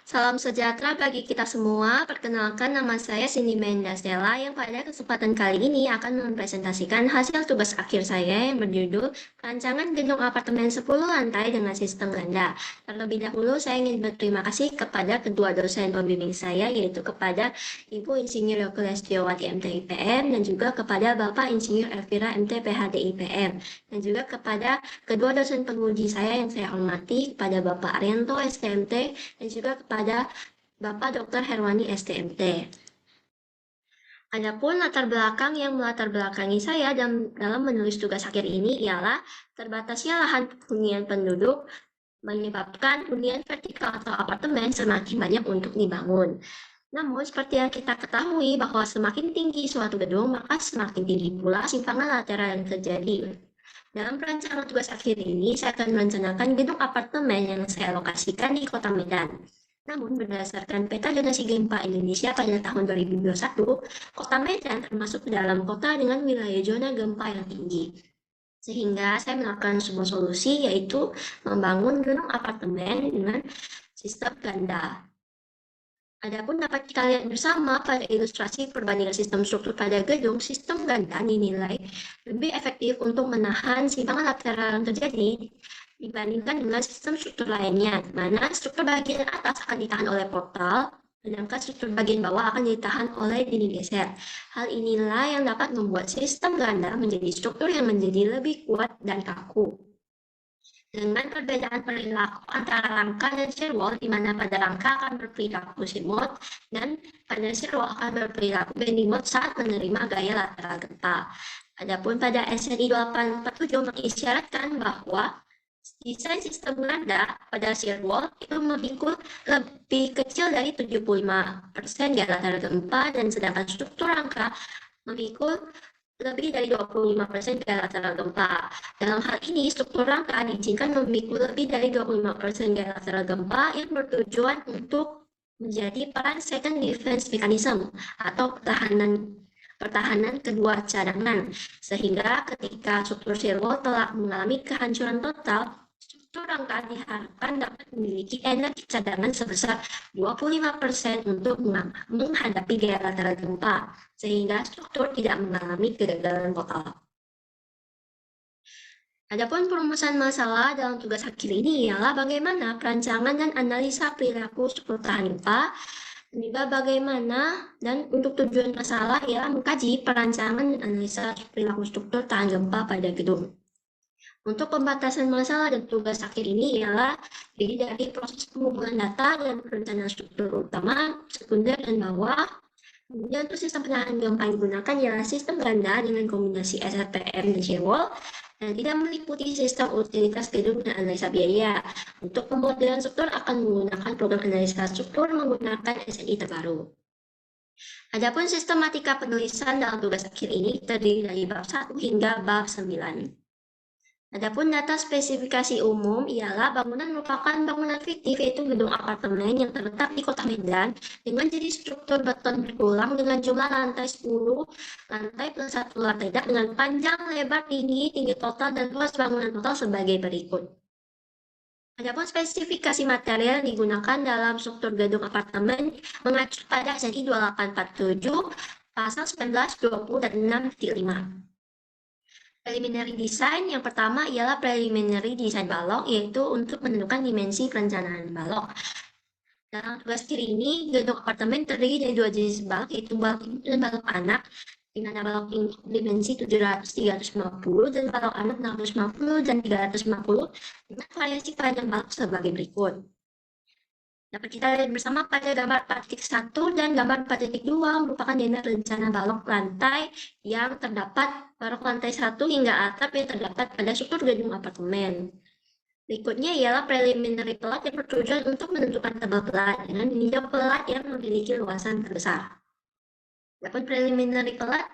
Salam sejahtera bagi kita semua. Perkenalkan, nama saya Cindy Mendasela yang pada kesempatan kali ini akan mempresentasikan hasil tugas akhir saya yang berjudul Rancangan Gedung Apartemen 10 Lantai dengan Sistem Ganda. Terlebih dahulu, saya ingin berterima kasih kepada kedua dosen pembimbing saya, yaitu kepada Ibu Insinyur Yoke Lestiawati MTIPM dan juga kepada Bapak Insinyur Elvira MT PhD IPM, dan juga kepada kedua dosen penguji saya yang saya hormati, kepada Bapak Arianto STMT dan juga kepada Bapak Dr. Herwani STMT. Adapun latar belakang yang melatar belakangi saya dalam menulis tugas akhir ini ialah terbatasnya lahan hunian penduduk menyebabkan hunian vertikal atau apartemen semakin banyak untuk dibangun. Namun, seperti yang kita ketahui bahwa semakin tinggi suatu gedung, maka semakin tinggi pula simpangan lateral yang terjadi. Dalam perencanaan tugas akhir ini, saya akan merencanakan gedung apartemen yang saya lokasikan di Kota Medan. Namun, berdasarkan peta zonasi gempa Indonesia pada tahun 2021, Kota Medan termasuk dalam kota dengan wilayah zona gempa yang tinggi. Sehingga saya melakukan sebuah solusi, yaitu membangun gedung apartemen dengan sistem ganda. Adapun dapat kita lihat bersama pada ilustrasi perbandingan sistem struktur pada gedung, sistem ganda dinilai lebih efektif untuk menahan simpangan lateral yang terjadi dibandingkan dengan sistem struktur lainnya, di mana struktur bagian atas akan ditahan oleh portal, sedangkan struktur bagian bawah akan ditahan oleh dinding geser. Hal inilah yang dapat membuat sistem ganda menjadi struktur yang menjadi lebih kuat dan kaku. Dengan perbedaan perilaku antara rangka dan shear wall, di mana pada rangka akan berperilaku shear mode dan pada shear wall akan berperilaku bending mode saat menerima gaya lateral gempa. Adapun pada SNI 2847 mengisyaratkan bahwa desain sistem ganda pada shear wall itu memikul lebih kecil dari 75% gaya lateral gempa, dan sedangkan struktur rangka memikul lebih dari 25% gaya lateral gempa. Dalam hal ini, struktur rangka diizinkan memikul lebih dari 25% gaya lateral gempa yang bertujuan untuk menjadi peran second defense mechanism atau pertahanan kedua cadangan, sehingga ketika struktur shear wall telah mengalami kehancuran total, struktur rangka diharapkan dapat memiliki energi cadangan sebesar 25% untuk menghadapi gaya lateral gempa, sehingga struktur tidak mengalami kegagalan total. Adapun perumusan masalah dalam tugas akhir ini ialah bagaimana perancangan dan analisa perilaku struktur tahan gempa, dan juga bagaimana dan untuk tujuan masalah ialah mengkaji perancangan dan analisa perilaku struktur tahan gempa pada gedung. Untuk pembatasan masalah dan tugas akhir ini ialah jadi dari proses pengumpulan data dan perencanaan struktur utama, sekunder, dan bawah. Kemudian untuk sistem penahan gempa yang digunakan ialah sistem ganda dengan kombinasi SRPM dan shear wall, dan tidak meliputi sistem utilitas gedung dan analisa biaya. Untuk pemodelan struktur akan menggunakan program analisa struktur menggunakan SNI terbaru. Adapun sistematika penulisan dalam tugas akhir ini terdiri dari bab 1 hingga bab 9. Adapun data spesifikasi umum ialah bangunan merupakan bangunan fiktif, yaitu gedung apartemen yang terletak di Kota Medan dengan jenis struktur beton berulang dengan jumlah lantai 10 lantai plus 1 lantai dengan panjang, lebar, tinggi total, dan luas bangunan total sebagai berikut. Adapun spesifikasi material yang digunakan dalam struktur gedung apartemen mengacu pada SNI 2847, pasal 19, 20, dan 6.5. Preliminary design yang pertama ialah preliminary design balok, yaitu untuk menentukan dimensi perencanaan balok. Dalam tugas kiri ini, gedung apartemen terdiri dari dua jenis balok, yaitu balok induk dan balok anak, di mana balok induk dimensi 700-350 dan balok anak 650 dan 350 dengan variasi panjang balok sebagai berikut. Dapat kita lihat bersama pada gambar 4.1 dan gambar 4.2 merupakan dana rencana balok lantai yang terdapat balok lantai 1 hingga atap yang terdapat pada struktur gedung apartemen. Berikutnya ialah preliminary plat yang bertujuan untuk menentukan tebal plat dengan meninjau plat yang memiliki luasan terbesar. Dapat preliminary plat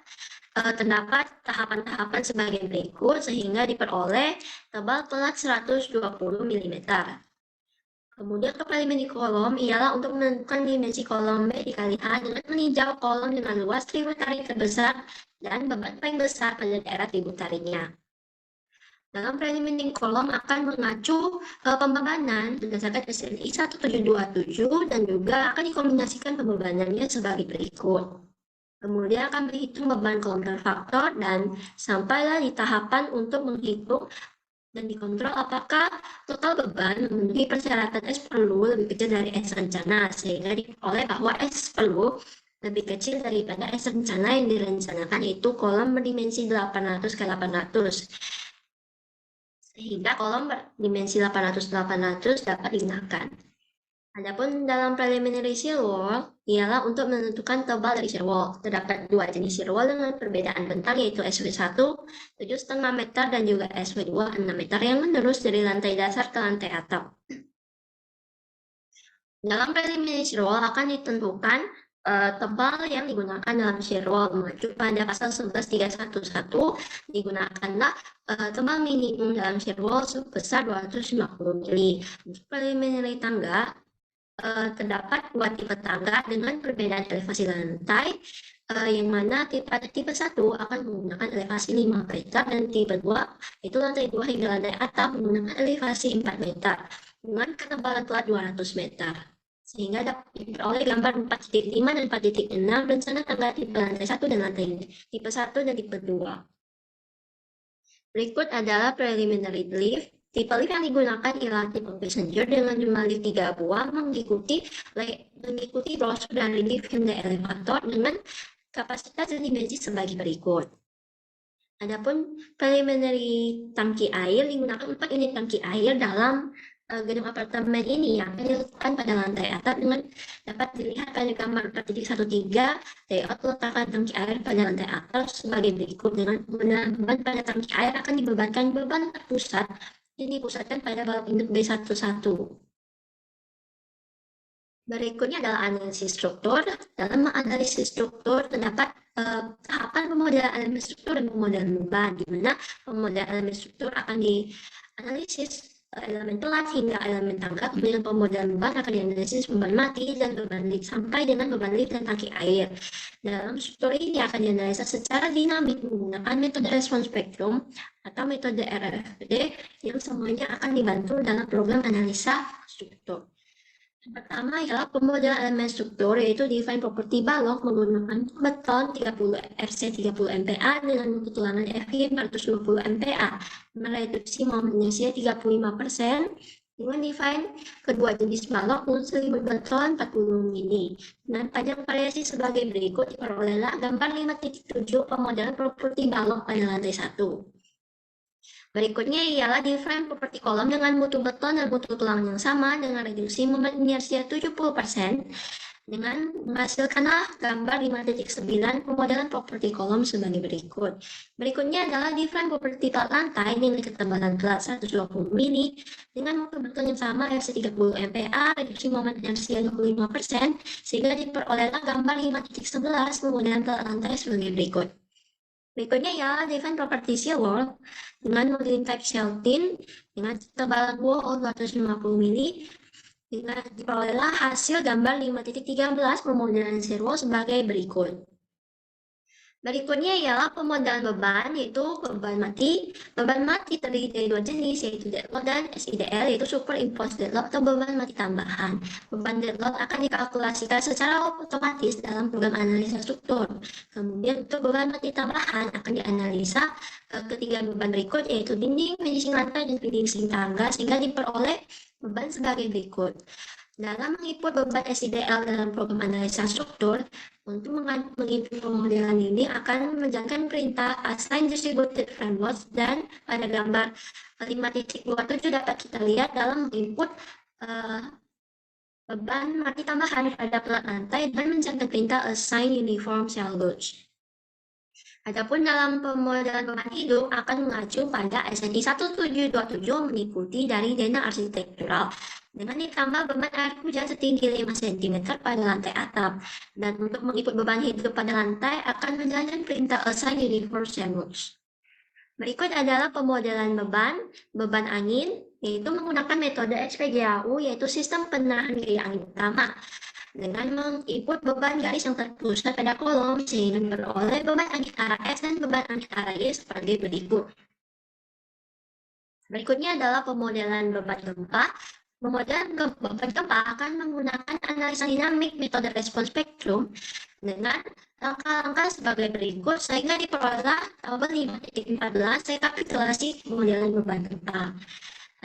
terdapat tahapan-tahapan sebagai berikut sehingga diperoleh tebal plat 120 mm. Kemudian untuk preliminary kolom ialah untuk menentukan dimensi kolom B dikali H dengan meninjau kolom dengan luas tributari terbesar dan beban paling besar pada daerah tributarinya. Dalam preliminary kolom akan mengacu pembebanan berdasarkan SNI 1727 dan juga akan dikombinasikan pembebanannya sebagai berikut. Kemudian akan berhitung beban kolom dan faktor dan sampailah di tahapan untuk menghitung dan dikontrol apakah total beban memenuhi persyaratan S perlu lebih kecil dari S rencana, sehingga diperoleh bahwa S perlu lebih kecil daripada S rencana yang direncanakan, itu kolom berdimensi 800 ke 800. Sehingga kolom berdimensi 800-800 dapat digunakan. Adapun dalam preliminary shear wall ialah untuk menentukan tebal dari shear wall. Terdapat dua jenis shear wall dengan perbedaan bentang, yaitu SW1 7,5 meter dan juga SW2 6 meter yang menerus dari lantai dasar ke lantai atap. Dalam preliminary shear wall akan ditentukan tebal yang digunakan dalam shear wall. Mengacu pada pasal 11.311 digunakanlah tebal minimum dalam shear wall sebesar 250 mili. Untuk preliminary tangga terdapat dua tipe tangga dengan perbedaan elevasi lantai, yang mana tipe 1 akan menggunakan elevasi 5 meter dan tipe 2 itu lantai 2 hingga lantai atap menggunakan elevasi 4 meter dengan ketebalan plat 200 meter. Sehingga dapat diperoleh gambar 4.5 dan 4.6 rencana tangga tipe lantai 1 dan lantai tipe 1 dan tipe 2. Berikut adalah preliminary lift. Tipe lift yang digunakan ialah tipe passenger dengan jumlah lift 3 buah mengikuti brosur dari lift Hyundai Elevator dengan kapasitas dan dimensi sebagai berikut. Adapun preliminary tangki air digunakan 4 unit tangki air dalam gedung apartemen ini yang akan diletakkan pada lantai atap dengan dapat dilihat pada gambar 4.13 layout letakkan tangki air pada lantai atas sebagai berikut. Dengan penggunaan beban pada tangki air akan dibebankan beban terpusat yang dipusatkan pada balok induk B11. Berikutnya adalah analisis struktur. Dalam menganalisis struktur terdapat tahapan pemodelan elemen struktur dan pemodelan beban, di mana pemodelan elemen struktur akan dianalisis elemen telat hingga elemen tangga, kemudian pemodelan beban akan dianalisis beban mati dan beban lift sampai dengan beban lift dan tangki air. Dalam struktur ini akan dianalisa secara dinamik menggunakan metode respons spektrum atau metode RFD yang semuanya akan dibantu dalam program analisa struktur. Yang pertama ialah pemodelan elemen struktur, yaitu define property balok menggunakan beton 30 RC 30 MPa dengan mutu tulangan FI 420 MPa, mereduksi momen inersia 35%, dengan define kedua jenis balok selimut beton 40 mili. Dengan panjang variasi sebagai berikut, diperolehlah gambar 5.7 pemodelan properti balok pada lantai 1. Berikutnya ialah define properti kolom dengan mutu beton dan mutu tulang yang sama dengan reduksi momen inersia 70% dengan menghasilkanlah gambar 5.9 pemodelan properti kolom sebagai berikut. Berikutnya adalah define properti plat lantai dengan ketebalan plat 120 mili dengan mutu beton yang sama FC 30 MPa, reduksi momen inersia 25% sehingga diperolehlah gambar 5.11 pemodelan plat lantai sebagai berikut. Berikutnya ialah define property shear wall dengan modeling type shell thin dengan ketebalan wall 250 mili dengan diperolehlah hasil gambar 5.13 pemodelan shear wall sebagai berikut. Berikutnya ialah pemodelan beban, yaitu beban mati. Beban mati terdiri dari dua jenis, yaitu deadload dan SIDL, yaitu superimposed deadload atau beban mati tambahan. Beban deadload akan dikalkulasikan secara otomatis dalam program analisa struktur. Kemudian untuk beban mati tambahan akan dianalisa ketiga beban berikut, yaitu dinding, finishing lantai, dan finishing tangga, sehingga diperoleh beban sebagai berikut. Dalam menginput beban SIDL dalam program analisa struktur, untuk menginput pemodelan ini akan menjalankan perintah assign distributed frame loads, dan pada gambar 5.27 dapat kita lihat dalam menginput beban mati tambahan pada plat lantai dan menjalankan perintah assign uniform shell loads. Adapun dalam pemodelan beban hidup akan mengacu pada SNI 1727 mengikuti dari dena arsitektural dengan ditambah beban air hujan setinggi 5 cm pada lantai atap. Dan untuk menginput beban hidup pada lantai akan menjalankan perintah assign uniform shell loads. Berikut adalah pemodelan beban angin, yaitu menggunakan metode SPGAU, yaitu sistem penahan gaya angin utama, dengan menginput beban garis yang terpusat pada kolom sehingga diperoleh beban angin arah S dan beban angin arah Y sebagai berikut. Berikutnya adalah pemodelan beban gempa. Pemodelan beban gempa akan menggunakan analisa dinamik metode respons spektrum dengan langkah-langkah sebagai berikut sehingga diperoleh tabel 5.14 rekapitulasi pemodelan beban gempa.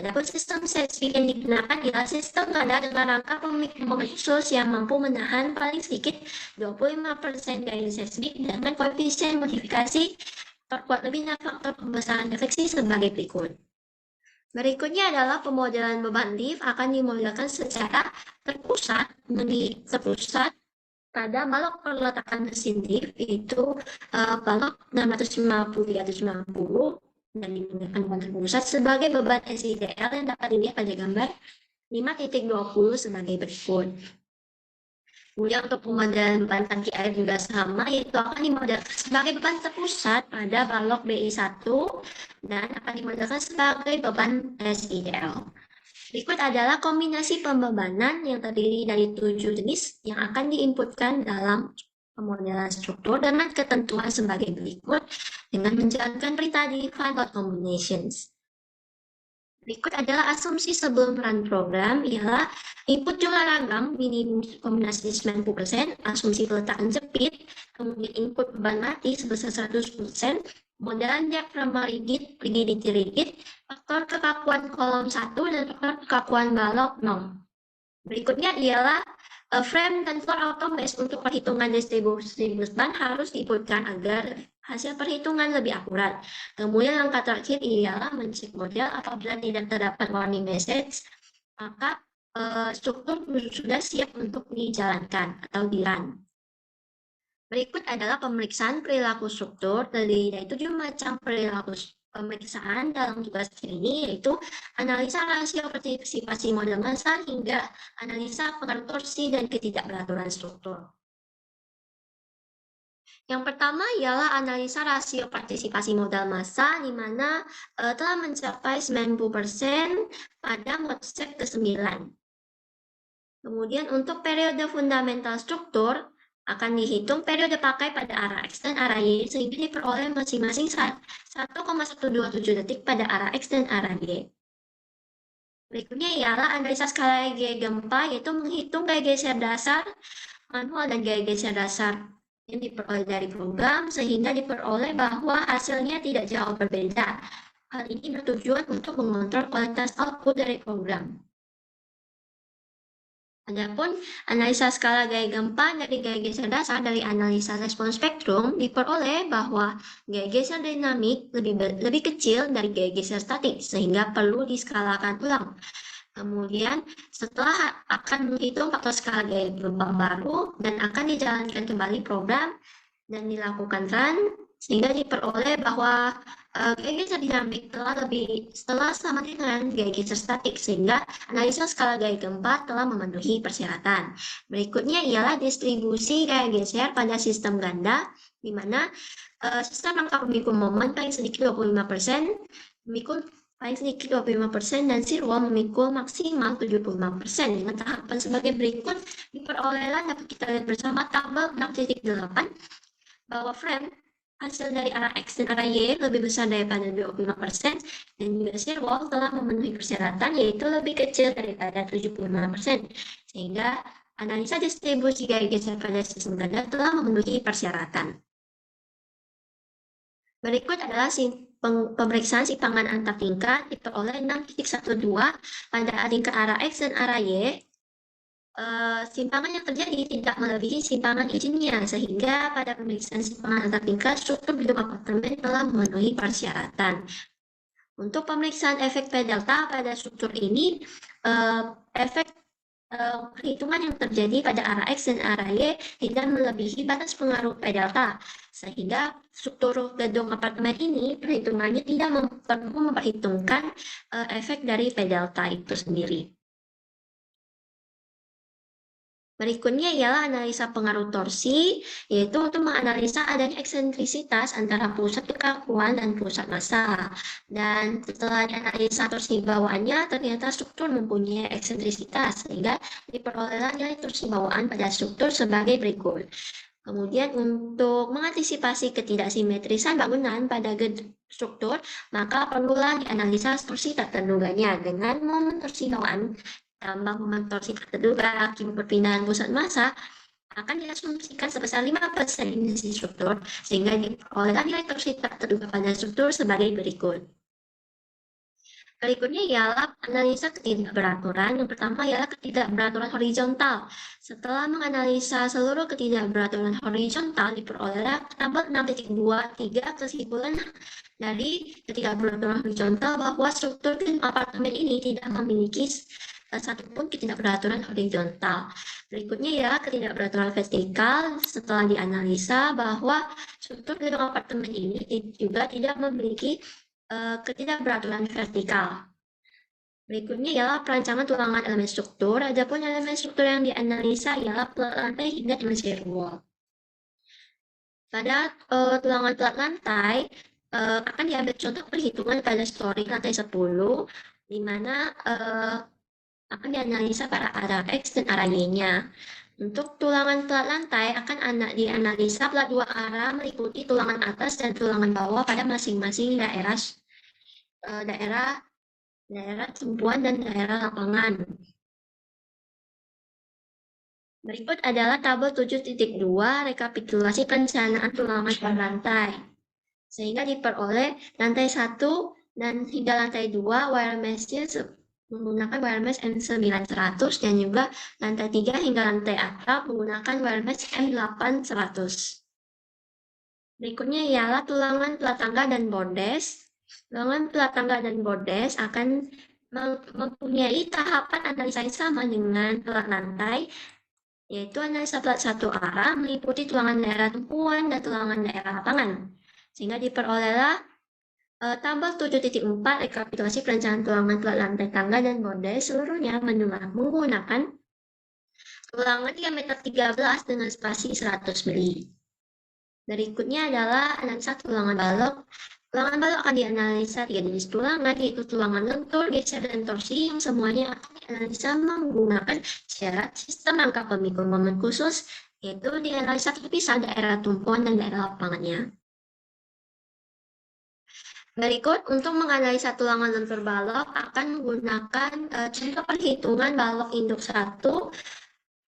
Adapun sistem seismik yang digunakan ialah sistem ganda dengan rangka pemikiran khusus yang mampu menahan paling sedikit 25% gaya seismik dengan koefisien modifikasi terkuat lebih dan faktor pembesaran defleksi sebagai berikut. Berikutnya adalah pemodelan beban lift akan dimodelkan secara terpusat pada balok perletakan mesin lift, yaitu balok 650-390 dan digunakan beban terpusat sebagai beban SIDL yang dapat dilihat pada gambar 5.20 sebagai berikut. Kemudian untuk pemodelan beban tangki air juga sama, yaitu akan dimodelkan sebagai beban terpusat pada balok BI1 dan akan dimodelkan sebagai beban SIDL. Berikut adalah kombinasi pembebanan yang terdiri dari 7 jenis yang akan diinputkan dalam pemodelan struktur dengan ketentuan sebagai berikut dengan menjalankan perintah define load combinations. Berikut adalah asumsi sebelum run program, ialah input jumlah ragam minimum kombinasi 90%, asumsi peletakan jepit, kemudian input beban mati sebesar 100%, modelan diafragma rigid, rigidity rigid, faktor kekakuan kolom 1 dan faktor kekakuan balok 0. Berikutnya ialah frame dan floor automate untuk perhitungan distribusi beban harus diinputkan agar hasil perhitungan lebih akurat. Kemudian langkah terakhir ialah mencek model. Apabila tidak terdapat warning message, maka struktur sudah siap untuk dijalankan atau di-run. Berikut adalah pemeriksaan perilaku struktur terdiri dari 7 macam perilaku pemeriksaan dalam tugas ini, yaitu analisa rasio partisipasi model massa hingga analisa pengaruh torsi dan ketidakberaturan struktur. Yang pertama ialah analisa rasio partisipasi modal massa, di mana telah mencapai 90% pada modset ke-9. Kemudian untuk periode fundamental struktur, akan dihitung periode pakai pada arah X dan arah Y sehingga diperoleh masing-masing 1,127 detik pada arah X dan arah Y. Berikutnya ialah analisa skala gaya gempa, yaitu menghitung gaya geser dasar manual dan gaya geser dasar yang diperoleh dari program sehingga diperoleh bahwa hasilnya tidak jauh berbeda. Hal ini bertujuan untuk mengontrol kualitas output dari program. Adapun analisa skala gaya gempa dari gaya geser dasar dari analisa respons spektrum diperoleh bahwa gaya geser dinamik lebih kecil dari gaya geser statik sehingga perlu diskalakan ulang. Kemudian setelah akan menghitung faktor skala gaya gempa baru dan akan dijalankan kembali program dan dilakukan run sehingga diperoleh bahwa gaya geser dinamik telah sama dengan gaya geser statik sehingga analisa skala gaya gempa telah memenuhi persyaratan. Berikutnya ialah distribusi gaya geser pada sistem ganda, di mana sistem rangka pemikul momen paling sedikit 25%, pemikul paling sedikit 25% dan shear wall memikul maksimal 75%. Dengan tahapan sebagai berikut diperolehlah dapat kita lihat bersama tabel 6.8 bahwa frame hasil dari arah X dan arah Y lebih besar daripada 25% dan juga shear wall telah memenuhi persyaratan yaitu lebih kecil daripada 75%, sehingga analisa distribusi gaya geser pada sistem ganda telah memenuhi persyaratan. Berikut adalah pemeriksaan simpangan antar tingkat diperoleh 6.12 pada tingkat arah X dan arah Y. Simpangan yang terjadi tidak melebihi simpangan izinnya, sehingga pada pemeriksaan simpangan antar tingkat struktur gedung apartemen telah memenuhi persyaratan. Untuk pemeriksaan efek P delta pada struktur ini, efek perhitungan yang terjadi pada arah X dan arah Y tidak melebihi batas pengaruh P delta, sehingga struktur gedung apartemen ini perhitungannya tidak perlu memperhitungkan efek dari P delta itu sendiri. Berikutnya ialah analisa pengaruh torsi, yaitu untuk menganalisa adanya eksentrisitas antara pusat kekakuan dan pusat massa. Dan setelah dianalisa torsi bawaannya, ternyata struktur mempunyai eksentrisitas, sehingga diperolehlah nilai torsi bawaan pada struktur sebagai berikut. Kemudian untuk mengantisipasi ketidaksimetrisan bangunan pada struktur, maka perlulah dianalisa torsi tak terduganya dengan momen torsi bawaan tambah momen torsi tak terduga akibat perpindahan pusat massa akan diasumsikan sebesar 5% dimensi struktur, sehingga diperolehlah nilai torsi tak terduga pada struktur sebagai berikut. Berikutnya ialah analisa ketidakberaturan. Yang pertama ialah ketidakberaturan horizontal. Setelah menganalisa seluruh ketidakberaturan horizontal, diperolehlah tabel 6.23 kesimpulan dari ketidakberaturan horizontal bahwa struktur apartemen ini tidak memiliki satupun ketidakberaturan horizontal. Berikutnya ialah ketidakberaturan vertikal. Setelah dianalisa bahwa struktur gedung apartemen ini juga tidak memiliki ketidakberaturan vertikal. Berikutnya ialah perancangan tulangan elemen struktur. Adapun elemen struktur yang dianalisa ialah plat lantai hingga dimensi wall. Pada tulangan plat lantai akan diambil contoh perhitungan pada story lantai 10, di mana akan dianalisa para arah X dan arah Y-nya. Untuk tulangan plat lantai akan dianalisa plat dua arah meliputi tulangan atas dan tulangan bawah pada masing-masing daerah tumpuan dan daerah lapangan. Berikut adalah tabel 7.2 rekapitulasi perencanaan tulangan per lantai. Sehingga diperoleh lantai 1 dan hingga lantai 2 wire mesh-nya menggunakan wire mesh M900 dan juga lantai 3 hingga lantai atap menggunakan wire mesh M8100. Berikutnya ialah tulangan plat tangga dan bordes. Tulangan plat tangga dan bordes akan mempunyai tahapan analisa yang sama dengan plat lantai, yaitu analisa plat satu arah meliputi tulangan daerah tumpuan dan tulangan daerah lapangan. Sehingga diperolehlah tabel 7.4 rekapitulasi perencanaan tulangan plat lantai tangga dan bordes seluruhnya menggunakan tulangan diameter 13 dengan spasi 100 mili. Berikutnya adalah analisa tulangan balok. Tulangan balok akan dianalisa 3 jenis tulangan, yaitu tulangan lentur, geser, dan torsi, yang semuanya akan dianalisa menggunakan syarat sistem angka pemikul momen khusus, yaitu dianalisa terpisah daerah tumpuan dan daerah lapangannya. Berikut, untuk menganalisa tulangan lentur balok akan menggunakan contoh perhitungan balok induk 1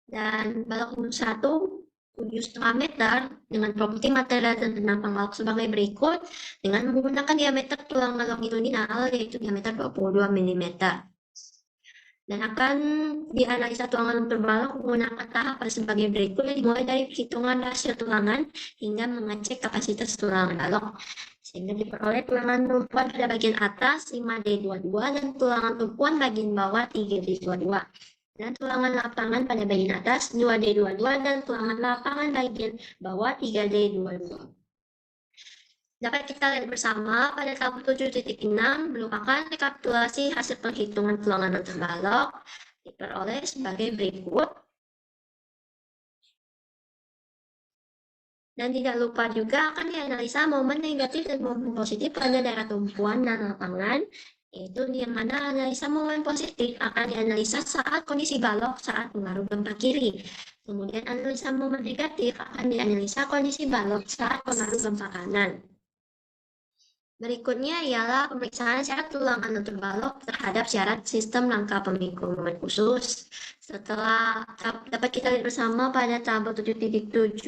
dan balok induk 1 7,5 meter dengan properti material dan penampang balok sebagai berikut dengan menggunakan diameter tulangan longitudinal yaitu diameter 22 mm. Dan akan dianalisa tulangan lentur balok menggunakan tahapan sebagai berikut, dimulai dari perhitungan rasio tulangan hingga mengecek kapasitas tulangan balok. Sehingga diperoleh tulangan tumpuan pada bagian atas 5D22 dan tulangan tumpuan bagian bawah 3D22. Dan tulangan lapangan pada bagian atas 2D22 dan tulangan lapangan bagian bawah 3D22. Dapat kita lihat bersama pada tabel 7.6 merupakan rekapitulasi hasil perhitungan tulangan lentur balok diperoleh sebagai berikut. Dan tidak lupa juga akan dianalisa momen negatif dan momen positif pada daerah tumpuan dan lapangan, yaitu di mana analisa momen positif akan dianalisa saat kondisi balok saat pengaruh gempa kiri. Kemudian analisa momen negatif akan dianalisa kondisi balok saat pengaruh gempa kanan. Berikutnya ialah pemeriksaan syarat tulangan lentur balok terhadap syarat sistem rangka pemikul momen khusus. Setelah dapat kita lihat bersama pada tabel 7.7,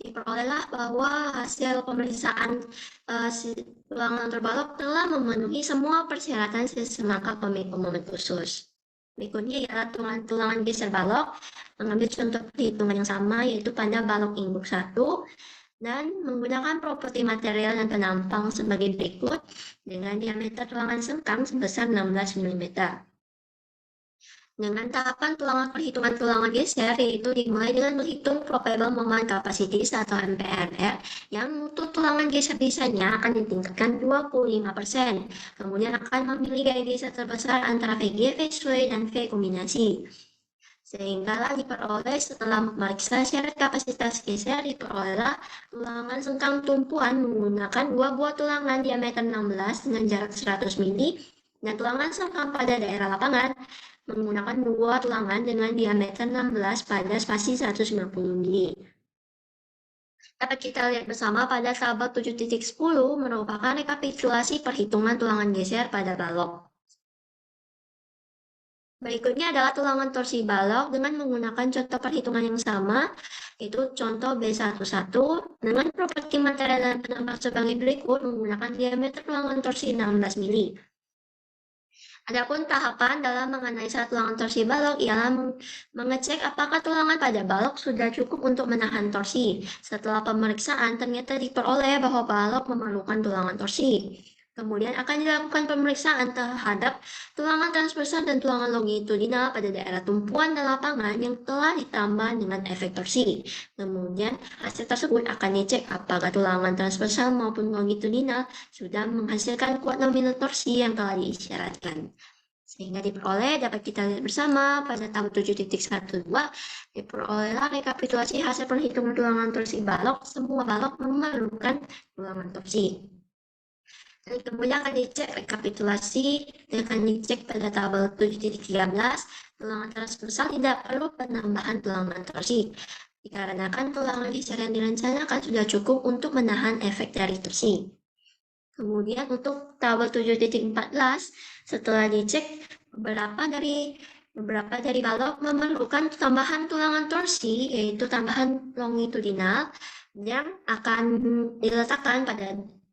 diperolehlah bahwa hasil pemeriksaan tulangan lentur balok telah memenuhi semua persyaratan sistem rangka pemikul momen khusus. Berikutnya ialah tulangan geser balok, mengambil contoh perhitungan yang sama yaitu pada balok induk 1, dan menggunakan properti material dan penampang sebagai berikut dengan diameter tulangan sengkang sebesar 16 mm. Dengan tahapan perhitungan tulangan geser, yaitu dimulai dengan menghitung probable moment capacity atau MPMR, yang untuk tulangan geser desainnya akan ditingkatkan 25%. Kemudian akan memilih gaya geser terbesar antara VG, V-sway, dan V kombinasi. Sehingga diperoleh setelah memeriksa syarat kapasitas geser, diperolehlah tulangan sengkang tumpuan menggunakan dua buah tulangan diameter 16 dengan jarak 100 mili dan tulangan sengkang pada daerah lapangan menggunakan dua tulangan dengan diameter 16 pada spasi 150 mili. Dapat kita lihat bersama pada tabel 7.10 merupakan rekapitulasi perhitungan tulangan geser pada balok. Berikutnya adalah tulangan torsi balok dengan menggunakan contoh perhitungan yang sama, yaitu contoh B11 dengan properti material dan penambah sebagai berikut menggunakan diameter tulangan torsi 16 mili. Adapun tahapan dalam menganalisa tulangan torsi balok ialah mengecek apakah tulangan pada balok sudah cukup untuk menahan torsi. Setelah pemeriksaan, ternyata diperoleh bahwa balok memerlukan tulangan torsi. Kemudian akan dilakukan pemeriksaan terhadap tulangan transversal dan tulangan longitudinal pada daerah tumpuan dan lapangan yang telah ditambah dengan efek torsi. Kemudian hasil tersebut akan dicek apakah tulangan transversal maupun longitudinal sudah menghasilkan kuat nominal torsi yang telah diisyaratkan. Sehingga diperoleh dapat kita lihat bersama pada tabel 7.12 diperolehlah rekapitulasi hasil perhitungan tulangan torsi balok. Semua balok memerlukan tulangan torsi. Dan kemudian akan dicek rekapitulasi dengan dicek pada tabel 7.13 tulangan transversal tidak perlu penambahan tulangan torsi dikarenakan tulangan geser yang direncanakan sudah cukup untuk menahan efek dari torsi. Kemudian untuk tabel 7.14 setelah dicek beberapa dari balok memerlukan tambahan tulangan torsi yaitu tambahan longitudinal yang akan diletakkan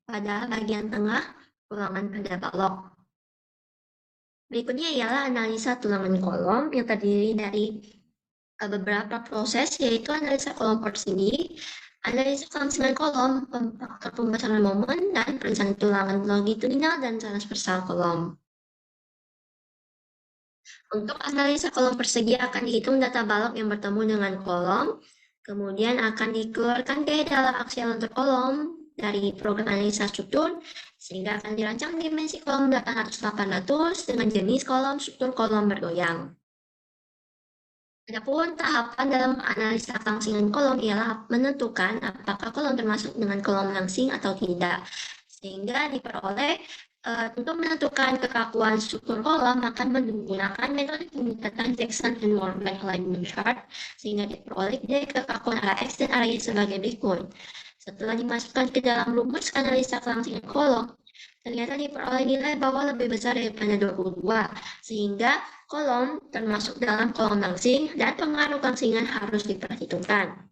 pada bagian tengah tulangan pada balok. Berikutnya ialah analisa tulangan kolom yang terdiri dari beberapa proses yaitu analisa kolom persegi, analisa kelangsingan kolom, faktor pembesaran momen, dan perencanaan tulangan longitudinal dan transversal kolom. Untuk analisa kolom persegi akan dihitung data balok yang bertemu dengan kolom, kemudian akan dikeluarkan gaya dalam aksial untuk kolom dari program analisa struktur, sehingga akan dirancang dimensi kolom 800-800 dengan jenis kolom struktur kolom bergoyang. Adapun tahapan dalam analisa kelangsingan kolom ialah menentukan apakah kolom termasuk dengan kolom langsing atau tidak, sehingga diperoleh untuk menentukan kekakuan struktur kolom akan menggunakan metode peningkatan Jackson and Morgan alignment chart, sehingga diperoleh dari kekakuan arah X dan arah Y sebagai berikut. Setelah dimasukkan ke dalam rumus analisa kelangsingan kolom, ternyata diperoleh nilai bawah lebih besar daripada 22, sehingga kolom termasuk dalam kolom langsing dan pengaruh kelangsingan harus diperhitungkan.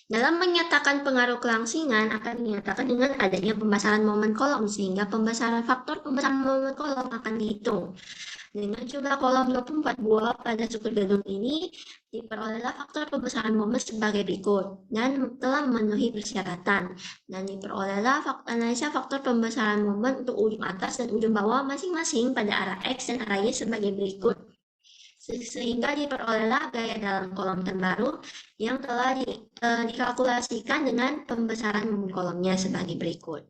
Dalam menyatakan pengaruh kelangsingan akan dinyatakan dengan adanya pembesaran momen kolom, sehingga faktor pembesaran momen kolom akan dihitung. Dengan jumlah kolom 24 buah pada struktur gedung ini, diperolehlah faktor pembesaran momen sebagai berikut dan telah memenuhi persyaratan. Dan diperolehlah analisa faktor pembesaran momen untuk ujung atas dan ujung bawah masing-masing pada arah X dan arah Y sebagai berikut. Sehingga diperolehlah gaya dalam kolom terbaru yang telah dikalkulasikan dengan pembesaran momen kolomnya sebagai berikut.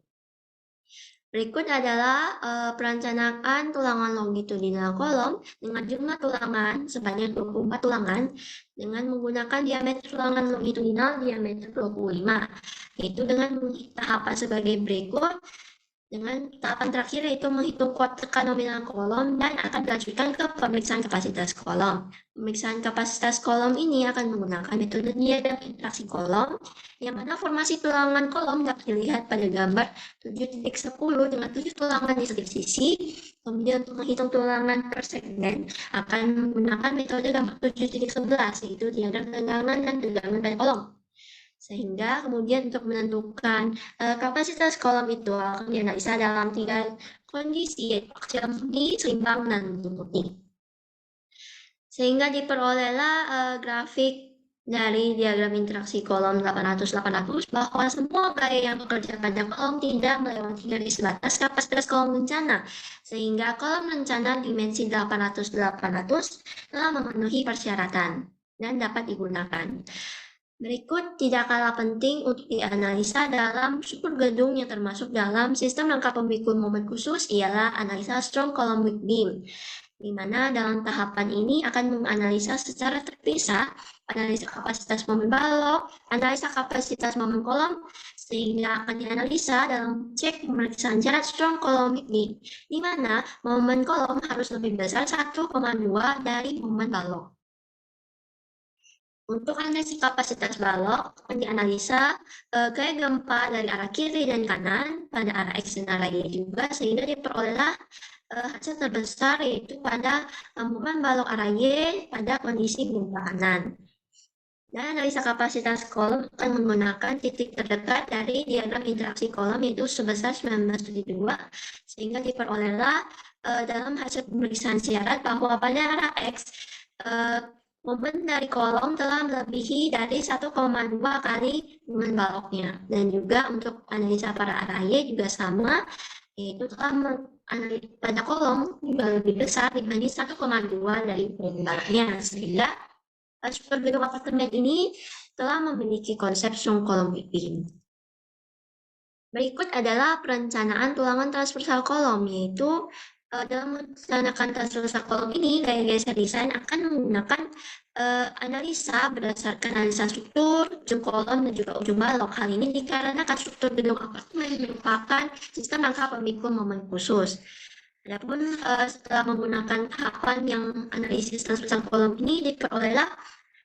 Berikut adalah perencanaan tulangan longitudinal kolom dengan jumlah tulangan sebanyak 24 tulangan dengan menggunakan diameter tulangan longitudinal diameter 25, yaitu dengan tahapan sebagai berikut. Dengan tahapan terakhir yaitu menghitung kuat tekan nominal kolom dan akan dilanjutkan ke pemeriksaan kapasitas kolom. Pemeriksaan kapasitas kolom ini akan menggunakan metode diagram interaksi kolom, yang mana formasi tulangan kolom dapat dilihat pada gambar 7.10 dengan 7 tulangan di setiap sisi. Kemudian untuk menghitung tulangan per segmen akan menggunakan metode gambar 7.11 yaitu diagram tegangan dan tegangan pada kolom. Sehingga kemudian untuk menentukan kapasitas kolom itu akan dianalisa dalam 3 kondisi, yaitu aksial murni, seimbang, dan murni. Sehingga diperolehlah grafik dari diagram interaksi kolom 800-800 bahwa semua gaya yang bekerja pada kolom tidak melewati garis batas kapasitas kolom rencana, sehingga kolom rencana dimensi 800-800 telah memenuhi persyaratan dan dapat digunakan. Berikut tidak kalah penting untuk dianalisa dalam struktur gedung yang termasuk dalam sistem rangka pemikul momen khusus ialah analisa strong column weak beam, di mana dalam tahapan ini akan menganalisa secara terpisah analisa kapasitas momen balok, analisa kapasitas momen kolom, sehingga akan dianalisa dalam cek pemeriksaan syarat strong column weak beam, di mana momen kolom harus lebih besar 1,2 dari momen balok. Untuk analisis kapasitas balok akan dianalisa gaya gempa dari arah kiri dan kanan pada arah eksternal lainnya juga, sehingga diperolehlah hasil terbesar yaitu pada beban balok arah Y pada kondisi gempa kanan. Dan analisa kapasitas kolom akan menggunakan titik terdekat dari diagram interaksi kolom yaitu sebesar 19,2, sehingga diperolehlah dalam hasil pemeriksaan syarat bahwa pada arah X momen dari kolom telah melebihi dari 1,2 kali momen baloknya. Dan juga untuk analisa pada arah Y juga sama, yaitu telah pada kolom juga lebih besar dibanding 1,2 dari momen baloknya, sehingga struktur gedung apartemen ini telah memiliki konsep sung kolom whipping. Berikut adalah perencanaan tulangan transversal kolom, yaitu dalam merencanakan transversal kolom ini, gaya geser desain akan menggunakan analisa berdasarkan analisa struktur, ujung kolom, dan juga ujung balok. Hal ini dikarenakan struktur gedung apartemen merupakan sistem rangka pemikul momen khusus. Adapun setelah menggunakan tahapan yang analisis transversal kolom ini, diperolehlah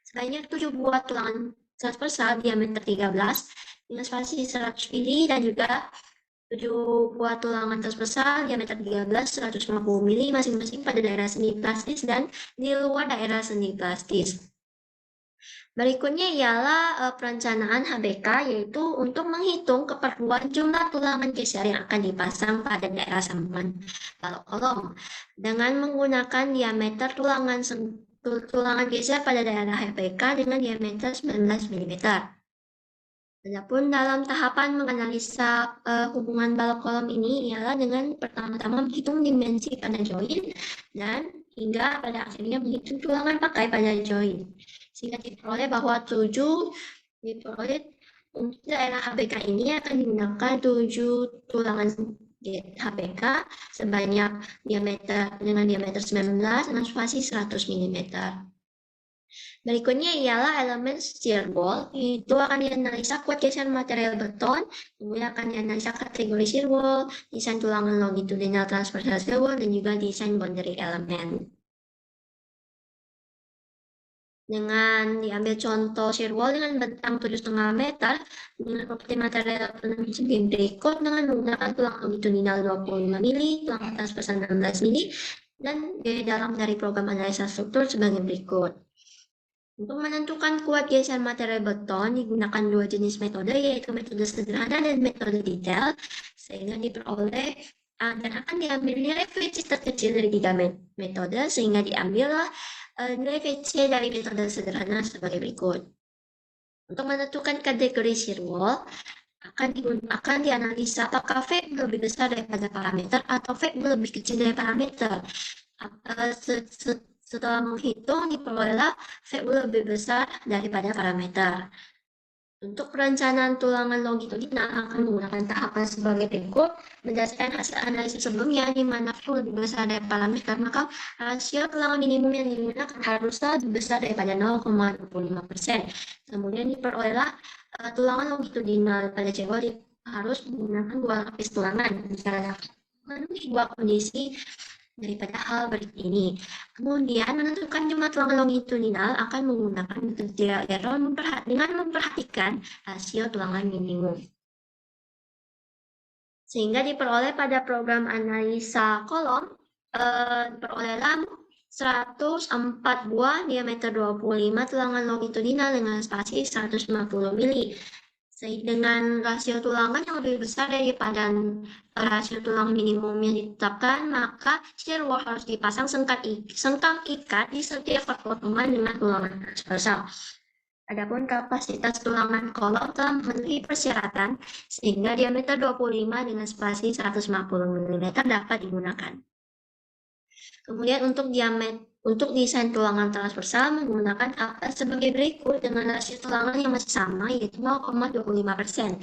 sebanyak 7 buah tulangan transversal diameter 13 dengan spasi 100 mm dan juga 7 buah tulangan transversal diameter 13 150 mm masing-masing pada daerah sendi plastis dan di luar daerah sendi plastis. Berikutnya ialah perencanaan HBK, yaitu untuk menghitung keperluan jumlah tulangan geser yang akan dipasang pada daerah sambungan balok kolom dengan menggunakan diameter tulangan geser pada daerah HBK dengan diameter 19 mm. Adapun dalam tahapan menganalisa hubungan balok kolom ini ialah dengan pertama-tama menghitung dimensi pada join dan hingga pada akhirnya menghitung tulangan pakai pada join, sehingga diperoleh bahwa 7 diperoleh untuk daerah HBK ini akan digunakan 7 tulangan HBK sebanyak dengan diameter 19 dengan spasi 100 mm. Berikutnya ialah elemen shear wall, itu akan dianalisa kuat geser material beton, kemudian akan dianalisa kategori shear wall, desain tulangan longitudinal transversal shear wall, dan juga desain boundary element. Dengan diambil contoh shear wall dengan bentang 7,5 meter dengan properti material sebagai berikut, dengan menggunakan tulang longitudinal 25 mm, tulang transversal 16 mm, dan gaya dalam dari program analisa struktur sebagai berikut. Untuk menentukan kuat geser material beton digunakan 2 jenis metode, yaitu metode sederhana dan metode detail, sehingga diperoleh dan akan diambil nilai VC terkecil dari 3 metode, sehingga diambillah nilai VC dari metode sederhana sebagai berikut. Untuk menentukan kategori shear wall, akan dianalisa apakah V lebih besar daripada parameter atau V lebih kecil dari parameter. Setelah menghitung, diperolehlah V lebih besar daripada parameter. Untuk perencanaan tulangan longitudinal akan menggunakan tahapan sebagai berikut. Berdasarkan hasil analisis sebelumnya, di mana V lebih besar dari parameter, maka rasio tulangan minimum yang digunakan haruslah lebih besar daripada 0,25%. Kemudian diperolehlah tulangan longitudinal pada cebol harus menggunakan 2 lapis tulangan jika memenuhi 2 kondisi daripada hal berikut ini. Kemudian menentukan jumlah tulangan longitudinal akan menggunakan metode trial error dengan memperhatikan rasio tulangan minimum, sehingga diperoleh pada program analisa kolom diperolehlah 104 buah diameter 25 tulangan longitudinal dengan spasi 150 mm. Dengan rasio tulangan yang lebih besar daripada rasio tulang minimum yang ditetapkan, maka shear wall harus dipasang sengkang ikat di setiap perpotongan dengan tulangan transversal. Adapun kapasitas tulangan kolom telah memenuhi persyaratan, sehingga diameter 25 dengan spasi 150 mm dapat digunakan. Kemudian untuk desain tulangan transversal menggunakan tahapan sebagai berikut dengan rasio tulangan yang masih sama, yaitu 0,25%.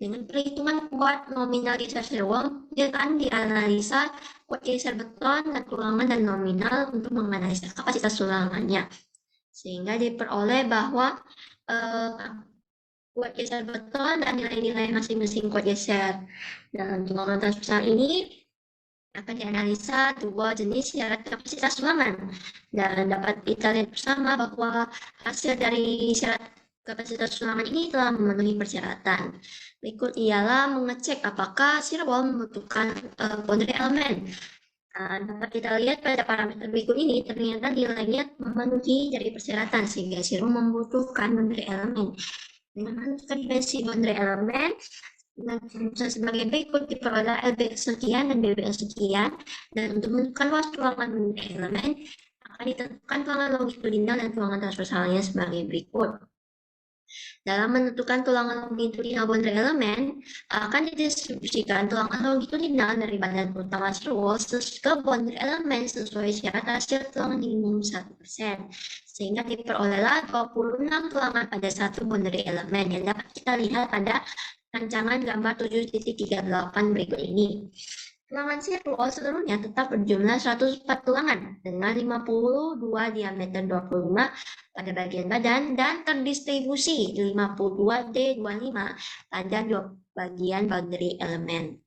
Dengan perhitungan kuat nominal geser shear wall, akan dianalisa kuat geser beton dan tulangan dan nominal untuk menganalisa kapasitas tulangannya, sehingga diperoleh bahwa kuat geser beton dan nilai-nilai masing-masing kuat geser dalam tulangan transversal ini akan dianalisa 2 jenis syarat kapasitas tulangan. Dan dapat kita lihat bersama bahwa hasil dari syarat kapasitas tulangan ini telah memenuhi persyaratan. Berikut ialah mengecek apakah shear wall membutuhkan boundary element. Dapat kita lihat pada parameter berikut ini, ternyata nilainya memenuhi dari persyaratan, sehingga shear wall membutuhkan boundary element. Dengan menentukan dimensi boundary element, dengan rumusan sebagai berikut diperoleh LBL sekian dan BBL sekian, dan untuk menentukan luas tulangan boundary element, akan ditentukan tulangan longitudinal dan tulangan transversalnya sebagai berikut. Dalam menentukan tulangan longitudinal boundary element, akan didistribusikan tulangan longitudinal dari badan utama shear wall ke boundary element sesuai syarat hasil tulangan minimum 1%. Sehingga diperolehlah 26 tulangan pada satu boundary element yang dapat kita lihat pada rancangan gambar 7.38 berikut ini. Tulangan shear wall seluruhnya tetap berjumlah 104 tulangan dengan 52 diameter 25 pada bagian badan dan terdistribusi 52D25 pada dua bagian boundary element.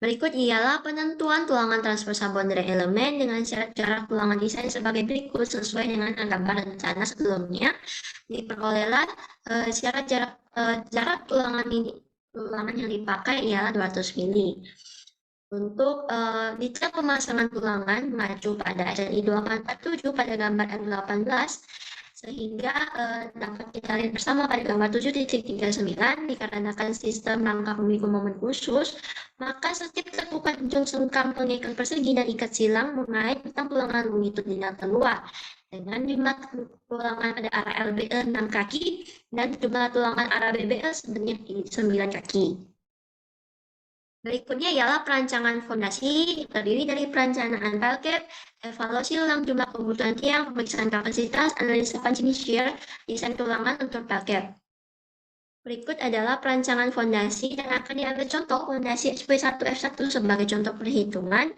Berikut ialah penentuan tulangan transversal boundary element dengan syarat jarak tulangan desain sebagai berikut sesuai dengan gambar rencana sebelumnya. Diperolehlah syarat jarak tulangan yang dipakai ialah 200 mili. Untuk detail pemasangan tulangan mengacu pada SNI 2447 pada gambar M18 sehingga dapat kita lihat bersama pada gambar 7.39 dikarenakan sistem rangka memikul momen khusus, maka setiap tekukan ujung sengkam pengikat persegi dan ikat silang mengait tentang tulangan longitudinal terluar dengan jumlah tulangan pada arah LBL 6 kaki dan jumlah tulangan arah BBL sebanyak 9 kaki. Berikutnya ialah perancangan fondasi, terdiri dari perencanaan bulkhead, evaluasi ulang jumlah kebutuhan tiang, pemeriksaan kapasitas, analisa punching shear, desain tulangan untuk bulkhead. Berikut adalah perancangan fondasi dan akan diambil contoh fondasi SP1F1 sebagai contoh perhitungan.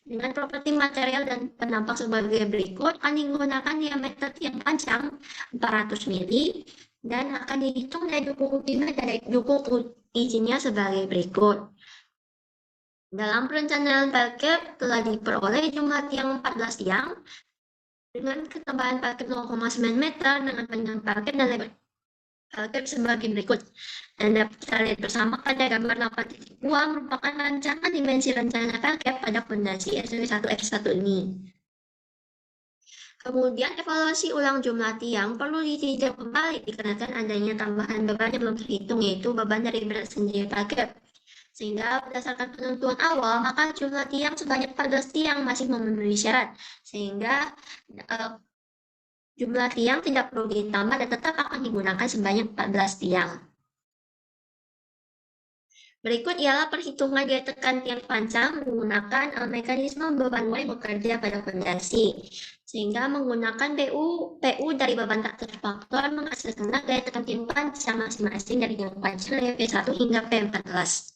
Dengan properti material dan penampak sebagai berikut, akan digunakan diameter tiang panjang 400 mili dan akan dihitung dari dukung ultimate dan dukung izinnya sebagai berikut. Dalam perencanaan bulkhead telah diperoleh jumlah tiang 14 tiang dengan ketebalan bulkhead 0,9 meter dengan panjang bulkhead dan lebar bulkhead sebagai berikut. Dan dapat kita lihat bersama pada gambar 8.2 merupakan rancangan dimensi rencana bulkhead pada fondasi SP1F1 ini. Kemudian evaluasi ulang jumlah tiang perlu ditinjau kembali dikarenakan adanya tambahan beban yang belum terhitung, yaitu beban dari berat sendiri bulkhead. Sehingga berdasarkan penentuan awal, maka jumlah tiang sebanyak 14 tiang masih memenuhi syarat. Sehingga jumlah tiang tidak perlu ditambah dan tetap akan digunakan sebanyak 14 tiang. Berikut ialah perhitungan gaya tekan tiang panjang menggunakan mekanisme beban Y bekerja pada fondasi. Sehingga menggunakan PU dari beban tak terfaktor menghasilkan gaya tekan tiang panjang masing-masing dari tiang panjang dari P1 hingga P14.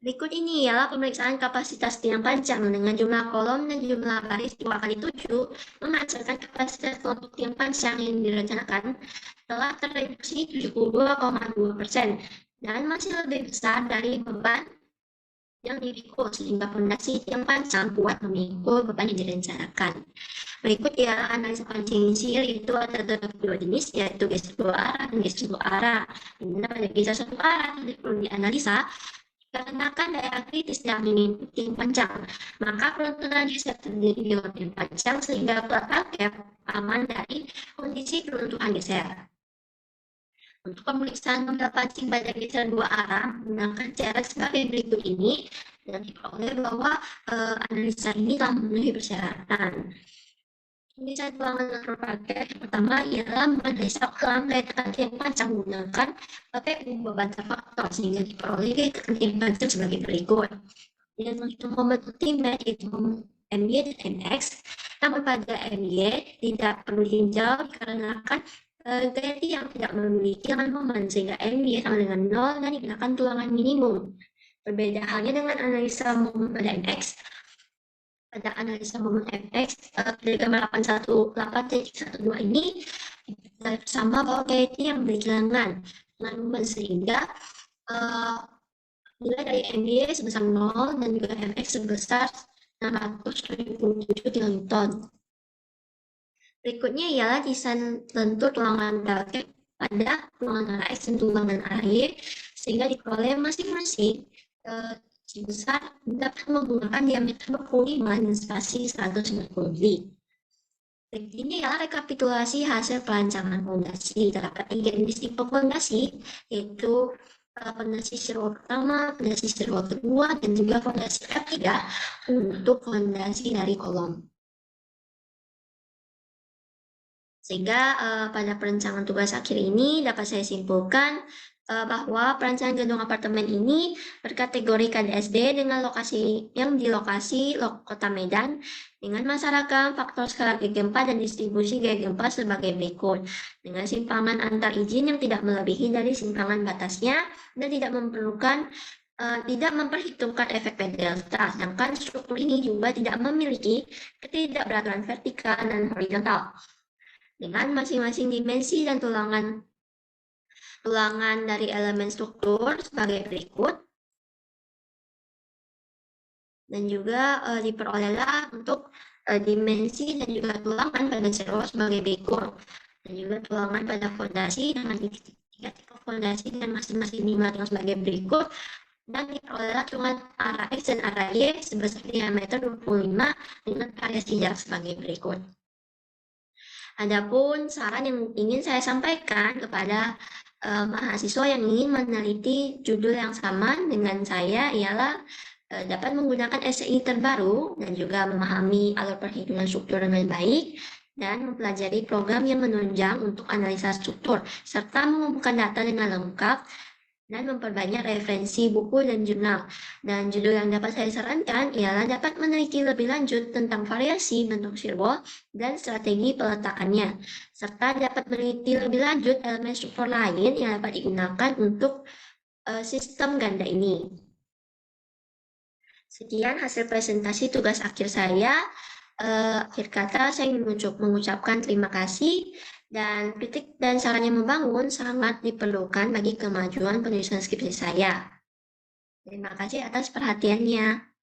Berikut ini ialah pemeriksaan kapasitas tiang panjang dengan jumlah kolom dan jumlah baris 2x7 menghasilkan kapasitas kelompok tiang panjang yang direncanakan telah tereduksi 72,2% dan masih lebih besar dari beban yang dipikul sehingga fondasi tiang panjang kuat memikul beban yang direncanakan. Berikut ialah analisa punching shear, yaitu ada dua jenis, yaitu geser dua arah dan geser satu arah. Di mana pada geser satu arah tidak perlu dianalisa dikarenakan daerah kritis yang mengikuti tiang panjang, maka peruntukan geser terdiri di luar tiang panjang sehingga plat bulkhead aman dari kondisi peruntukan geser. Untuk pemeriksaan modal pancing pada geser dua arah menggunakan cara sebagai berikut ini dan diperoleh bahwa analisa ini telah memenuhi persyaratan. Analisa tulangan lateral bulkhead yang pertama ialah menganalisa ulang gaya tekan tiang panjang menggunakan PU beban terfaktor sehingga diperoleh gaya tekan tiang panjang sebagai berikut. Dengan menghitung momen ultimate yaitu momen MY dan MX, namun pada MY tidak perlu ditinjau dikarenakan gaya tiang tidak memiliki momen sehingga MY sama dengan 0 dan digunakan tulangan minimum. Berbeda halnya dengan analisa momen pada MX. Pada analisa momen MX dari gambar 818.12 ini kita bersama bahwa gaya tiang berjalan dengan momen sehingga nilai dari MY sebesar 0 dan juga MX sebesar 677,50. Newton. Berikutnya ialah desain lentur tulangan braket pada tulangan arah X dan tulangan arah Y, sehingga diperoleh masing-masing besar dapat menggunakan diameter 25 dan spasi 190 degree. Ini adalah rekapitulasi hasil perancangan fondasi. Terdapat 3 jenis tipe fondasi, yaitu fondasi seru pertama, fondasi seru kedua, dan juga fondasi ketiga untuk fondasi dari kolom. Sehingga pada perencanaan tugas akhir ini dapat saya simpulkan bahwa perancangan gedung apartemen ini berkategori KDSD dengan lokasi yang di lokasi Kota Medan dengan masyarakat faktor skala gempa dan distribusi gaya gempa sebagai berikut, dengan simpangan antar izin yang tidak melebihi dari simpangan batasnya dan tidak memperhitungkan efek P delta, sedangkan struktur ini juga tidak memiliki ketidakberaturan vertikal dan horizontal dengan masing-masing dimensi dan tulangan dari elemen struktur sebagai berikut, dan juga diperolehlah untuk dimensi dan juga tulangan pada seru sebagai berikut, dan juga tulangan pada fondasi dengan tiga tipe fondasi dan masing-masing dimensi sebagai berikut, dan diperolehlah tulangan arah X dan arah Y sebesar diameter 25 dengan variasi jarak sebagai berikut. Adapun saran yang ingin saya sampaikan kepada mahasiswa yang ingin meneliti judul yang sama dengan saya ialah dapat menggunakan SI terbaru dan juga memahami alur perhitungan struktur dengan baik dan mempelajari program yang menunjang untuk analisa struktur serta mengumpulkan data dengan lengkap dan memperbanyak referensi buku dan jurnal. Dan judul yang dapat saya sarankan ialah dapat meneliti lebih lanjut tentang variasi bentuk sirbol dan strategi peletakannya, serta dapat meneliti lebih lanjut elemen struktur lain yang dapat digunakan untuk sistem ganda ini. Sekian hasil presentasi tugas akhir saya. Akhir kata saya ingin mengucapkan terima kasih, dan kritik dan saran yang membangun sangat diperlukan bagi kemajuan penulisan skripsi saya. Terima kasih atas perhatiannya.